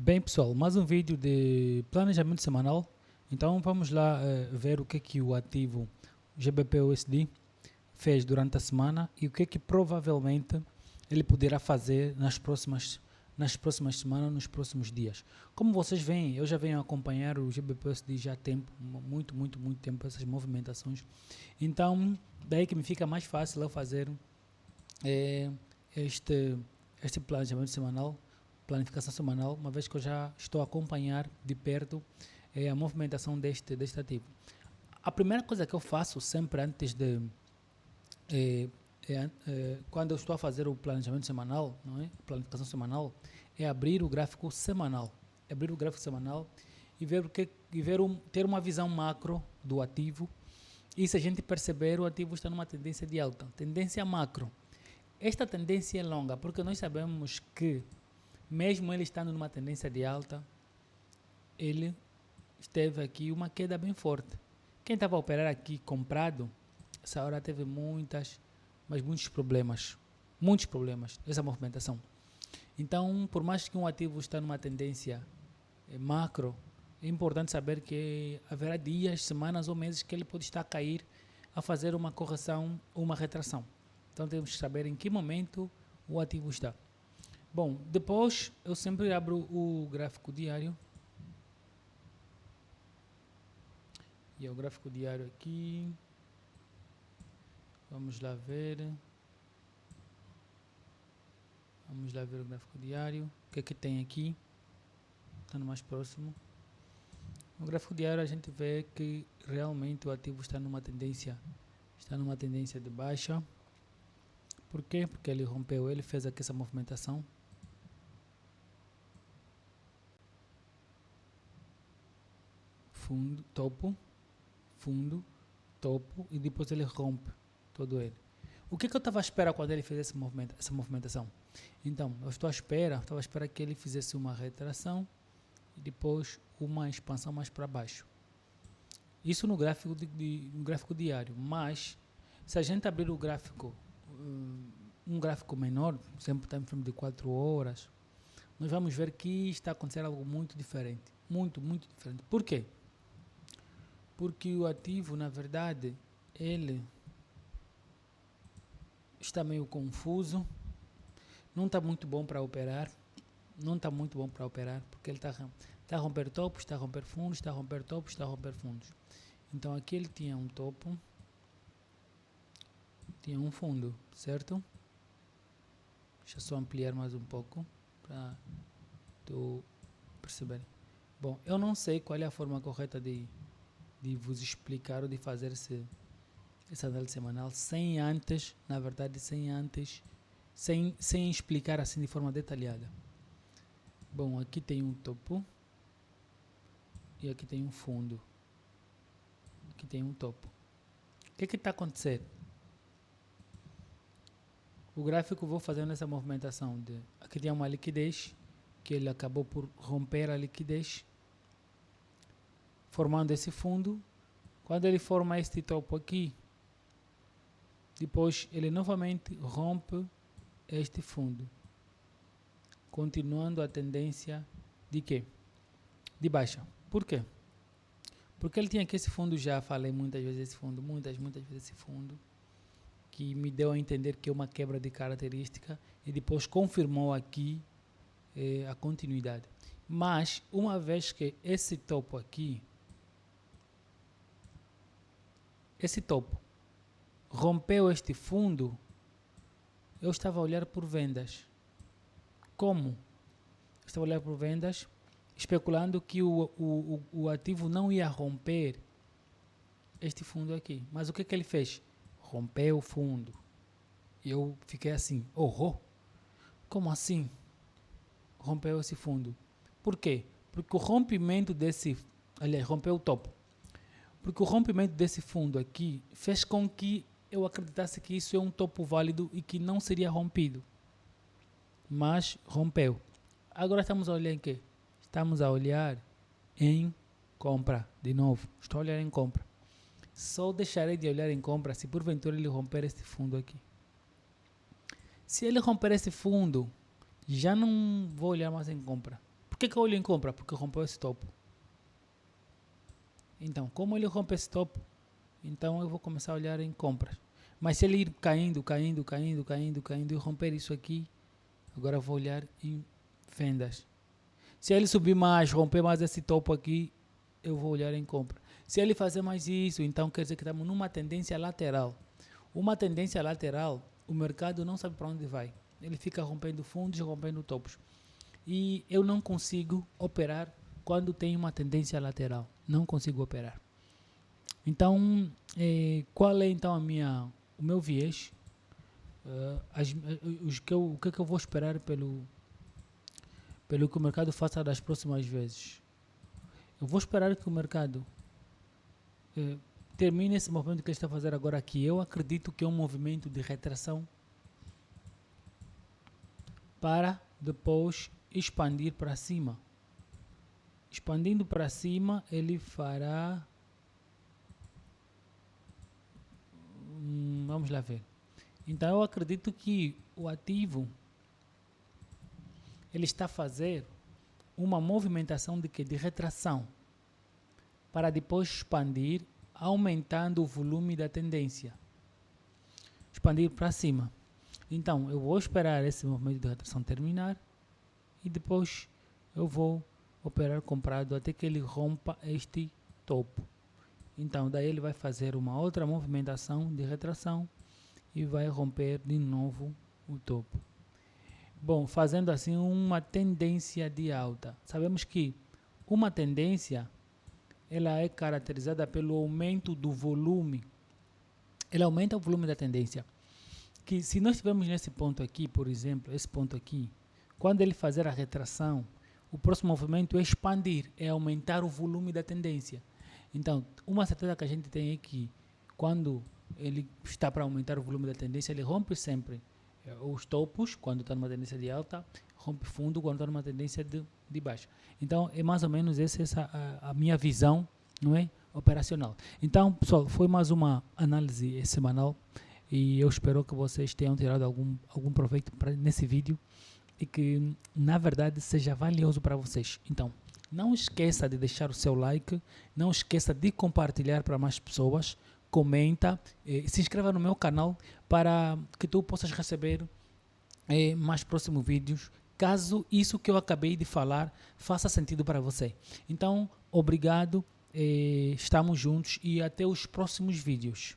Bem, pessoal, mais um vídeo de planejamento semanal. Então vamos lá ver o que o ativo GBP/USD fez durante a semana e o que provavelmente ele poderá fazer nas próximas semanas, nos próximos dias. Como vocês veem, eu já venho acompanhar o GBP/USD já há tempo, muito tempo, essas movimentações. Então, daí que me fica mais fácil eu fazer eh, este planejamento semanal, planificação semanal, uma vez que eu já estou a acompanhar de perto a movimentação deste ativo. A primeira coisa que eu faço sempre antes de quando eu estou a fazer o planejamento semanal, não é? Planificação semanal, é abrir o gráfico semanal, e ver ter uma visão macro do ativo. E se a gente perceber, o ativo está numa tendência de alta, tendência macro. Esta tendência é longa, porque nós sabemos que mesmo ele estando numa tendência de alta, ele teve aqui uma queda bem forte. Quem estava a operar aqui comprado, essa hora teve muitos problemas nessa movimentação. Então, por mais que um ativo está numa tendência macro, é importante saber que haverá dias, semanas ou meses que ele pode estar a cair, a fazer uma correção ou uma retração. Então temos que saber em que momento o ativo está. Bom, depois eu sempre abro o gráfico diário. E é o gráfico diário aqui. Vamos lá ver o gráfico diário. O que é que tem aqui? Está no mais próximo. No gráfico diário a gente vê que realmente o ativo está numa tendência de baixa. Por quê? Porque ele rompeu, ele fez aqui essa movimentação. Fundo, topo, e depois ele rompe todo ele. O que eu estava à espera quando ele fez essa movimentação? Então, eu estava à espera que ele fizesse uma retração e depois uma expansão mais para baixo. Isso no gráfico diário, mas se a gente abrir o gráfico, um gráfico menor, sempre está em frame de 4 horas, nós vamos ver que está acontecendo algo muito diferente. Muito diferente. Por quê? Porque o ativo, na verdade, ele está meio confuso, não está muito bom para operar, porque ele está a romper topos, está a romper fundos, está a romper topos, está a romper fundos. Então aqui ele tinha um topo, tinha um fundo, certo? Deixa eu só ampliar mais um pouco para tu perceber. Bom, eu não sei qual é a forma correta de vos explicar ou de fazer essa análise semanal sem explicar assim de forma detalhada. Bom, aqui tem um topo e aqui tem um fundo. Aqui tem um topo. O que está acontecendo? O gráfico vou fazendo essa movimentação aqui tem uma liquidez que ele acabou por romper a liquidez, formando esse fundo. Quando ele forma este topo aqui, depois ele novamente rompe este fundo, continuando a tendência de quê? De baixa. Por quê? Porque ele tinha aqui esse fundo, já falei muitas vezes esse fundo, muitas vezes esse fundo, que me deu a entender que é uma quebra de característica e depois confirmou aqui a continuidade. Mas, uma vez que esse topo aqui, rompeu este fundo, eu estava a olhar por vendas. Como? Eu estava a olhar por vendas, especulando que o ativo não ia romper este fundo aqui. Mas o que ele fez? Rompeu o fundo. E eu fiquei assim, como assim? Rompeu esse fundo. Por quê? Porque o rompimento rompeu o topo. Porque o rompimento desse fundo aqui fez com que eu acreditasse que isso é um topo válido e que não seria rompido. Mas rompeu. Agora estamos a olhar em quê? Estamos a olhar em compra. De novo, estou a olhar em compra. Só deixarei de olhar em compra se porventura ele romper este fundo aqui. Se ele romper esse fundo, já não vou olhar mais em compra. Por que eu olho em compra? Porque rompeu esse topo. Então, como ele rompe esse topo, então eu vou começar a olhar em compras. Mas se ele ir caindo e romper isso aqui, agora eu vou olhar em vendas. Se ele subir mais, romper mais esse topo aqui, eu vou olhar em compra. Se ele fazer mais isso, então quer dizer que estamos numa tendência lateral. Uma tendência lateral, o mercado não sabe para onde vai. Ele fica rompendo fundos, rompendo topos. E eu não consigo operar quando tem uma tendência lateral. Não consigo operar. Então, qual é então o meu viés? O que eu vou esperar pelo que o mercado faça das próximas vezes? Eu vou esperar que o mercado termine esse movimento que ele está fazendo agora aqui. Eu acredito que é um movimento de retração para depois expandir para cima. Expandindo para cima, ele fará... vamos lá ver. Então, eu acredito que o ativo ele está a fazer uma movimentação de retração para depois expandir, aumentando o volume da tendência. Expandir para cima. Então, eu vou esperar esse movimento de retração terminar e depois eu vou operar comprado até que ele rompa este topo. Então, daí ele vai fazer uma outra movimentação de retração e vai romper de novo o topo. Bom, fazendo assim uma tendência de alta. Sabemos que uma tendência ela é caracterizada pelo aumento do volume. Ela aumenta o volume da tendência. Que se nós estivermos nesse ponto aqui, por exemplo, esse ponto aqui, quando ele fazer a retração, o próximo movimento é expandir, é aumentar o volume da tendência. Então, uma certeza que a gente tem é que quando ele está para aumentar o volume da tendência, ele rompe sempre os topos, quando está numa tendência de alta, rompe fundo quando está numa tendência de baixa. Então, é mais ou menos essa a minha visão, não é? Operacional. Então, pessoal, foi mais uma análise semanal e eu espero que vocês tenham tirado algum proveito nesse vídeo e que, na verdade, seja valioso para vocês. Então, não esqueça de deixar o seu like, não esqueça de compartilhar para mais pessoas, comenta, se inscreva no meu canal para que tu possas receber mais próximos vídeos, caso isso que eu acabei de falar faça sentido para você. Então, obrigado, estamos juntos e até os próximos vídeos.